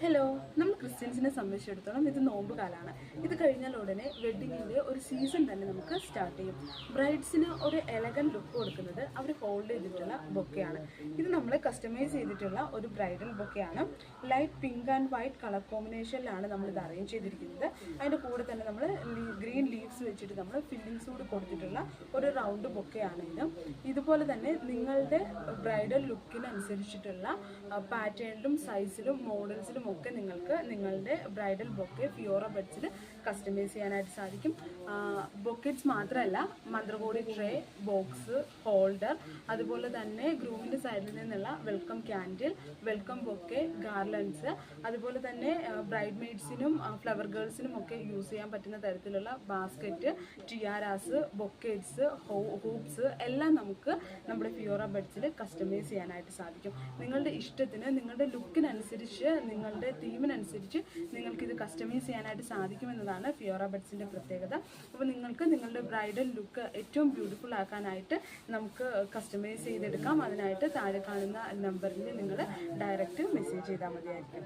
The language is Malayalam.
ഹലോ, നമ്മൾ ക്രിസ്ത്യൻസിനെ സംബന്ധിച്ചിടത്തോളം ഇത് നോമ്പ് കാലമാണ്. ഇത് കഴിഞ്ഞാൽ ഉടനെ വെഡ്ഡിങ്ങിൻ്റെ ഒരു സീസൺ തന്നെ നമുക്ക് സ്റ്റാർട്ട് ചെയ്യും. ബ്രൈഡ്സിന് ഒരു എലഗൻ ലുക്ക് കൊടുക്കുന്നത് അവർ ഹോൾഡ് ചെയ്തിട്ടുള്ള ബൊക്കെയാണ്. ഇത് നമ്മൾ കസ്റ്റമൈസ് ചെയ്തിട്ടുള്ള ഒരു ബ്രൈഡൽ ബൊക്കെയാണ്. Light pink and white colour കോമ്പിനേഷനിലാണ് നമ്മൾ ഇത് അറേഞ്ച് ചെയ്തിരിക്കുന്നത്. അതിൻ്റെ കൂടെ തന്നെ നമ്മൾ ഗ്രീൻ ലീവ്സ് വെച്ചിട്ട് നമ്മൾ ഫില്ലിങ്സ് കൂടി കൊടുത്തിട്ടുള്ള ഒരു റൗണ്ട് ബൊക്കെയാണ് ഇത്. ഇതുപോലെ തന്നെ നിങ്ങളുടെ ബ്രൈഡൽ ലുക്കിനനുസരിച്ചിട്ടുള്ള പാറ്റേണിലും സൈസിലും മോഡൽസിലും ഒക്കെ നിങ്ങൾക്ക് നിങ്ങളുടെ ബ്രൈഡൽ ബൊക്കെ ഫിയോറ ബഡ്സിൽ കസ്റ്റമൈസ് ചെയ്യാനായിട്ട് സാധിക്കും. ബൊക്കറ്റ്സ് മാത്രമല്ല, മന്ത്രകോടി ട്രേ, ബോക്സ്, ഹോൾഡർ, അതുപോലെ തന്നെ ഗ്രൂമിൻ്റെ സൈഡിൽ നിന്നുള്ള വെൽക്കം ക്യാൻഡിൽ, വെൽക്കം ബൊക്കെ, ഗാർലൻഡ്സ്, അതുപോലെ തന്നെ ബ്രൈഡ് മെയ്ഡ്സിനും ഫ്ലവർ ഗേൾസിനും ഒക്കെ യൂസ് ചെയ്യാൻ പറ്റുന്ന തരത്തിലുള്ള ബാസ്ക്കറ്റ്, ടിയാരാസ്, ബൊക്കറ്റ്സ്, ഹൂപ്സ് എല്ലാം നമുക്ക് നമ്മുടെ ഫിയോറ ബഡ്സിൽ കസ്റ്റമൈസ് ചെയ്യാനായിട്ട് സാധിക്കും. നിങ്ങളുടെ ഇഷ്ടത്തിന്, നിങ്ങളുടെ ലുക്കിനനുസരിച്ച്, നിങ്ങളുടെ തീമിനനുസരിച്ച് നിങ്ങൾക്കിത് കസ്റ്റമൈസ് ചെയ്യാനായിട്ട് സാധിക്കുമെന്നതാണ് ഫിയോറ ബഡ്സിൻ്റെ പ്രത്യേകത. അപ്പോൾ നിങ്ങൾക്ക് നിങ്ങളുടെ ബ്രൈഡൽ ലുക്ക് ഏറ്റവും ബ്യൂട്ടിഫുൾ ആക്കാനായിട്ട് നമുക്ക് കസ്റ്റമൈസ് ചെയ്തെടുക്കാം. അതിനായിട്ട് താഴെ കാണുന്ന നമ്പറിൽ നിങ്ങൾ ഡയറക്റ്റ് മെസ്സേജ് ചെയ്താൽ മതിയായിരിക്കും.